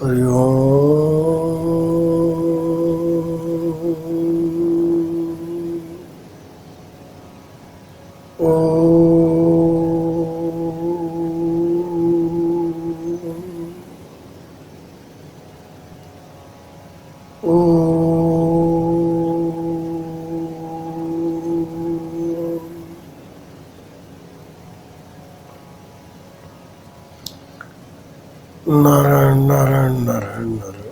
हरि ओम। नारायण नारायण नारायण नारायण।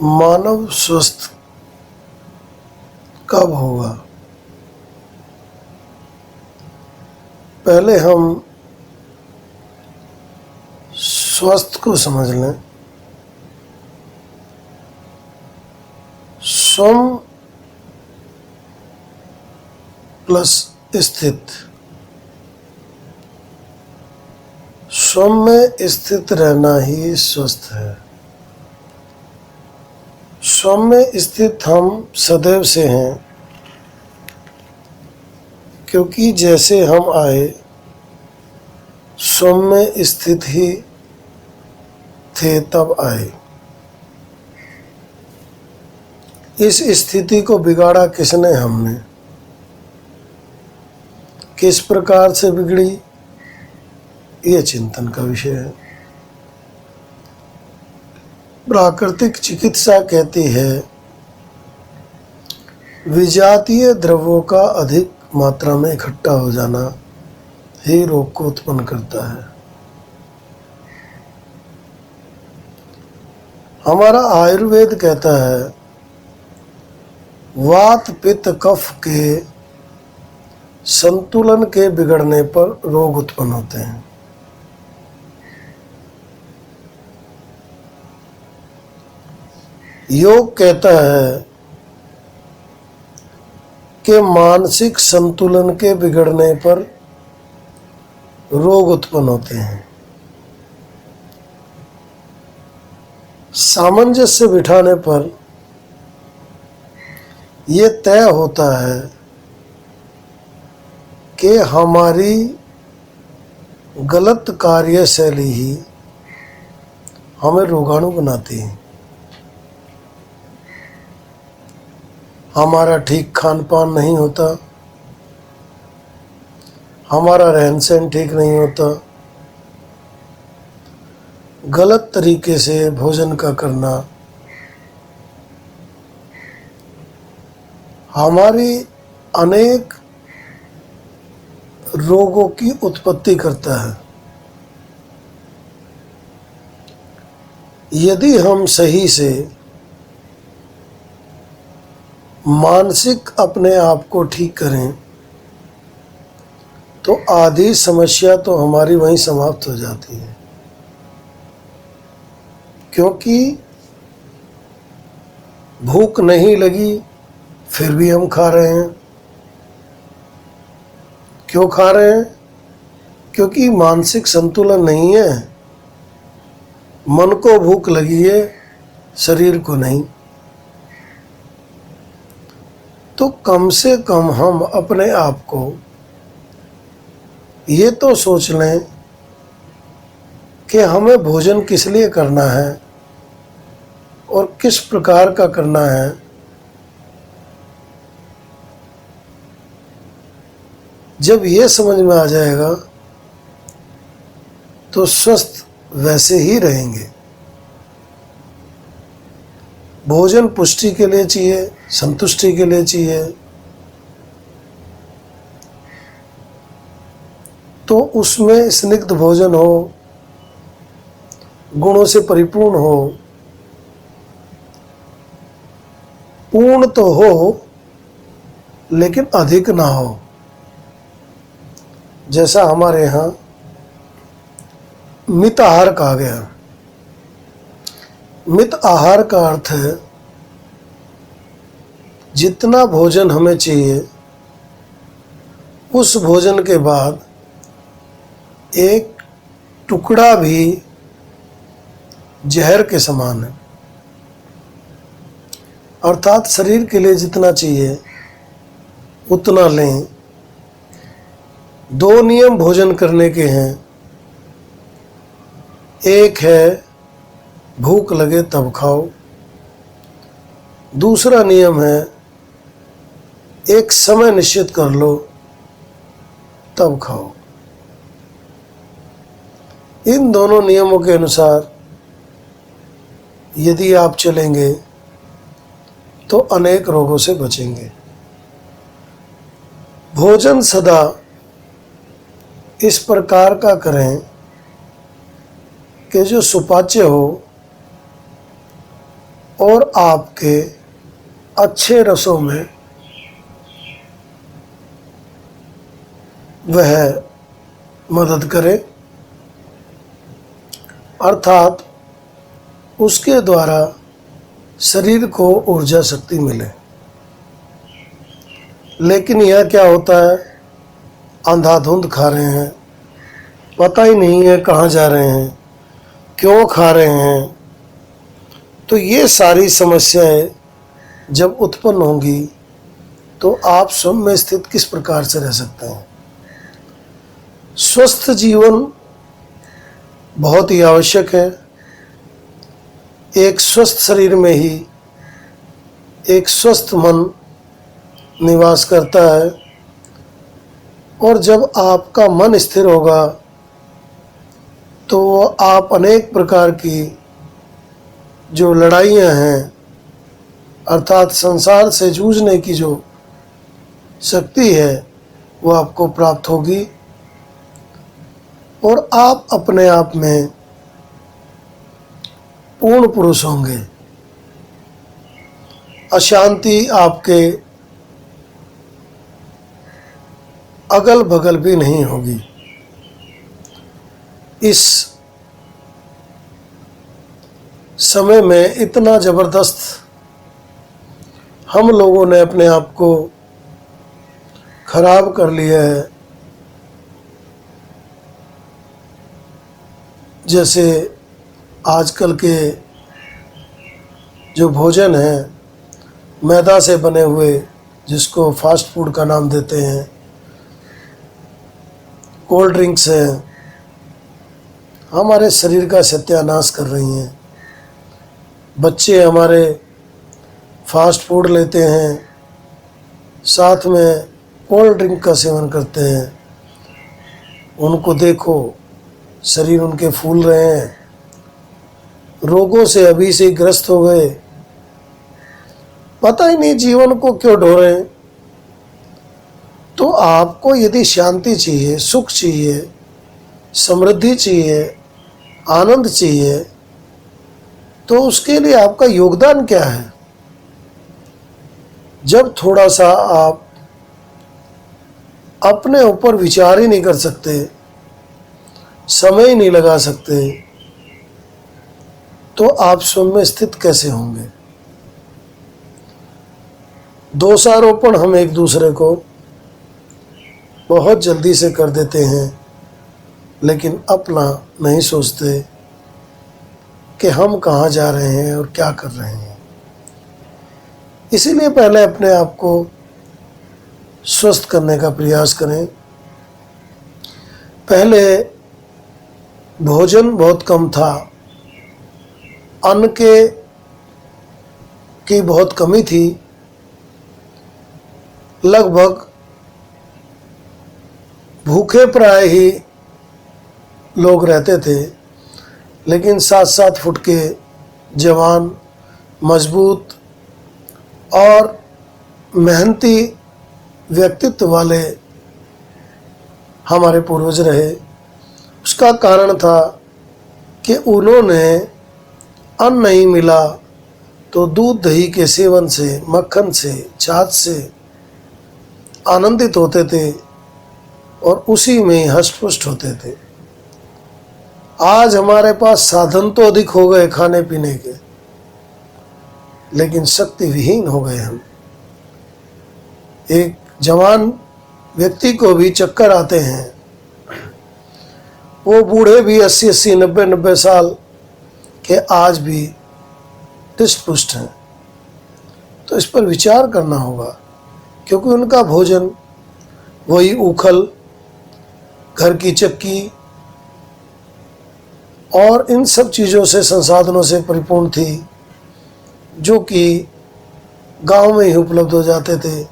मानव स्वस्थ कब होगा? पहले हम स्वस्थ को समझ लें। स्वम प्लस स्थित। स्वम में स्थित रहना ही स्वस्थ है। स्वम में स्थित हम सदैव से हैं, क्योंकि जैसे हम आए स्वम में स्थित ही थे तब आए। इस स्थिति को बिगाड़ा किसने? हमने। किस प्रकार से बिगड़ी, ये चिंतन का विषय है। प्राकृतिक चिकित्सा कहती है विजातीय द्रव्यों का अधिक मात्रा में इकट्ठा हो जाना ही रोग को उत्पन्न करता है। हमारा आयुर्वेद कहता है वात पित्त कफ के संतुलन के बिगड़ने पर रोग उत्पन्न होते हैं। योग कहता है कि मानसिक संतुलन के बिगड़ने पर रोग उत्पन्न होते हैं। सामंजस्य बिठाने पर यह तय होता है कि हमारी गलत कार्यशैली ही हमें रोगाणु बनाती है। हमारा ठीक खान पान नहीं होता, हमारा रहन सहन ठीक नहीं होता, गलत तरीके से भोजन का करना हमारी अनेक रोगों की उत्पत्ति करता है। यदि हम सही से मानसिक अपने आप को ठीक करें तो आधी समस्या तो हमारी वहीं समाप्त हो जाती है। क्योंकि भूख नहीं लगी फिर भी हम खा रहे हैं। क्यों खा रहे हैं? क्योंकि मानसिक संतुलन नहीं है। मन को भूख लगी है, शरीर को नहीं। तो कम से कम हम अपने आप को ये तो सोच लें कि हमें भोजन किस लिए करना है और किस प्रकार का करना है। जब ये समझ में आ जाएगा तो स्वस्थ वैसे ही रहेंगे। भोजन पुष्टि के लिए चाहिए, संतुष्टि के लिए चाहिए, तो उसमें स्निग्ध भोजन हो, गुणों से परिपूर्ण हो, पूर्ण तो हो लेकिन अधिक ना हो। जैसा हमारे यहाँ मित आहार कहा गया। मित आहार का अर्थ है जितना भोजन हमें चाहिए उस भोजन के बाद एक टुकड़ा भी जहर के समान है। अर्थात शरीर के लिए जितना चाहिए उतना लें, दो नियम भोजन करने के हैं। एक है भूख लगे तब खाओ, दूसरा नियम है एक समय निश्चित कर लो तब खाओ। इन दोनों नियमों के अनुसार यदि आप चलेंगे तो अनेक रोगों से बचेंगे। भोजन सदा इस प्रकार का करें कि जो सुपाच्य हो और आपके अच्छे रसों में वह मदद करे, अर्थात उसके द्वारा शरीर को ऊर्जा शक्ति मिले। लेकिन यह क्या होता है, अंधाधुंध खा रहे हैं, पता ही नहीं है कहाँ जा रहे हैं, क्यों खा रहे हैं। तो ये सारी समस्याएं जब उत्पन्न होंगी तो आप स्वयं में स्थित किस प्रकार से रह सकते हैं। स्वस्थ जीवन बहुत ही आवश्यक है। एक स्वस्थ शरीर में ही एक स्वस्थ मन निवास करता है, और जब आपका मन स्थिर होगा तो आप अनेक प्रकार की जो लड़ाइयाँ हैं, अर्थात संसार से जूझने की जो शक्ति है वो आपको प्राप्त होगी, और आप अपने आप में पूर्ण पुरुष होंगे। अशांति आपके अगल बगल भी नहीं होगी। इस समय में इतना जबरदस्त हम लोगों ने अपने आप को खराब कर लिया है। जैसे आजकल के जो भोजन हैं मैदा से बने हुए, जिसको फास्ट फूड का नाम देते हैं, कोल्ड ड्रिंक्स हैं, हमारे शरीर का सत्यानाश कर रही हैं। बच्चे हमारे फास्ट फूड लेते हैं, साथ में कोल्ड ड्रिंक का सेवन करते हैं। उनको देखो, शरीर उनके फूल रहे हैं, रोगों से अभी से ग्रस्त हो गए, पता ही नहीं जीवन को क्यों ढो रहे हैं। तो आपको यदि शांति चाहिए, सुख चाहिए, समृद्धि चाहिए, आनंद चाहिए, तो उसके लिए आपका योगदान क्या है। जब थोड़ा सा आप अपने ऊपर विचार ही नहीं कर सकते, समय ही नहीं लगा सकते, तो आप स्वयं में स्थित कैसे होंगे। दोषारोपण हम एक दूसरे को बहुत जल्दी से कर देते हैं, लेकिन अपना नहीं सोचते कि हम कहाँ जा रहे हैं और क्या कर रहे हैं। इसीलिए पहले अपने आप को स्वस्थ करने का प्रयास करें। पहले भोजन बहुत कम था, अन्न की बहुत कमी थी, लगभग भूखे प्राय ही लोग रहते थे। लेकिन 7-7 फुट के जवान, मजबूत और मेहनती व्यक्तित्व वाले हमारे पूर्वज रहे। उसका कारण था कि उन्होंने अन्न नहीं मिला तो दूध दही के सेवन से, मक्खन से, छाछ से आनंदित होते थे और उसी में हष्ट-पुष्ट होते थे। आज हमारे पास साधन तो अधिक हो गए खाने पीने के, लेकिन शक्ति विहीन हो गए हम। एक जवान व्यक्ति को भी चक्कर आते हैं, वो बूढ़े भी 80-80, 90-90 साल के आज भी हृष्ट पुष्ट हैं। तो इस पर विचार करना होगा, क्योंकि उनका भोजन वही उखल, घर की चक्की और इन सब चीज़ों से, संसाधनों से परिपूर्ण थी, जो कि गांव में ही उपलब्ध हो जाते थे।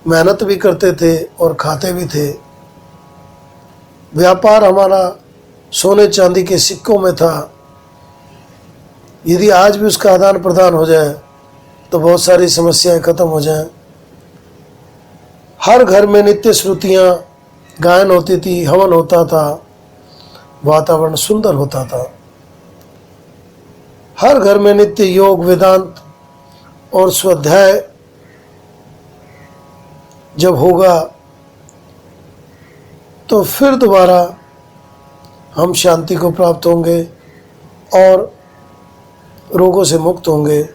मेहनत भी करते थे और खाते भी थे। व्यापार हमारा सोने चांदी के सिक्कों में था। यदि आज भी उसका आदान प्रदान हो जाए तो बहुत सारी समस्याएं खत्म हो जाएं। हर घर में नित्य श्रुतियाँ गायन होती थी, हवन होता था, वातावरण सुंदर होता था। हर घर में नित्य योग, वेदांत और स्वाध्याय जब होगा तो फिर दोबारा हम शांति को प्राप्त होंगे और रोगों से मुक्त होंगे।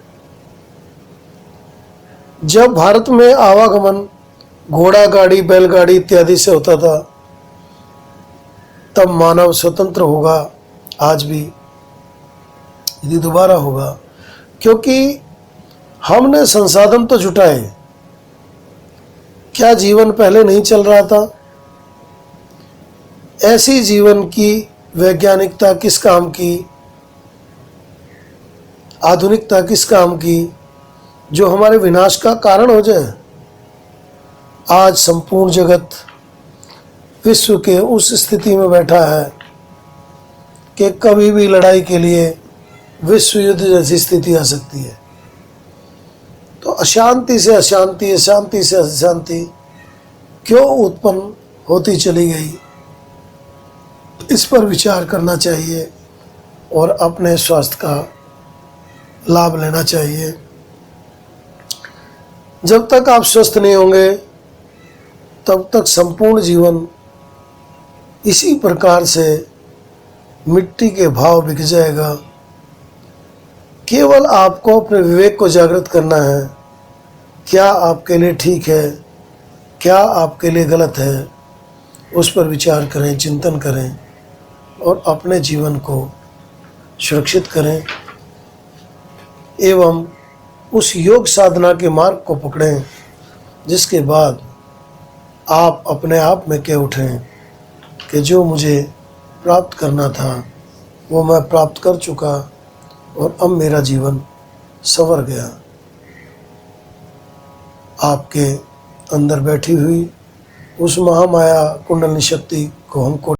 जब भारत में आवागमन घोड़ा गाड़ी, बैलगाड़ी इत्यादि से होता था, तब मानव स्वतंत्र होगा। आज भी यदि दोबारा होगा, क्योंकि हमने संसाधन तो जुटाए। क्या जीवन पहले नहीं चल रहा था? ऐसी जीवन की वैज्ञानिकता किस काम की, आधुनिकता किस काम की, जो हमारे विनाश का कारण हो जाए। आज संपूर्ण जगत विश्व के उस स्थिति में बैठा है कि कभी भी लड़ाई के लिए विश्व युद्ध जैसी स्थिति आ सकती है। तो अशांति से अशांति, अशांति से अशांति क्यों उत्पन्न होती चली गई, इस पर विचार करना चाहिए और अपने स्वास्थ्य का लाभ लेना चाहिए। जब तक आप स्वस्थ नहीं होंगे तब तक संपूर्ण जीवन इसी प्रकार से मिट्टी के भाव बिक जाएगा। केवल आपको अपने विवेक को जागृत करना है। क्या आपके लिए ठीक है, क्या आपके लिए गलत है, उस पर विचार करें, चिंतन करें और अपने जीवन को सुरक्षित करें एवं उस योग साधना के मार्ग को पकड़ें, जिसके बाद आप अपने आप में कह उठें कि जो मुझे प्राप्त करना था वो मैं प्राप्त कर चुका और अब मेरा जीवन संवर गया। आपके अंदर बैठी हुई उस महामाया कुंडलिनी शक्ति को हमको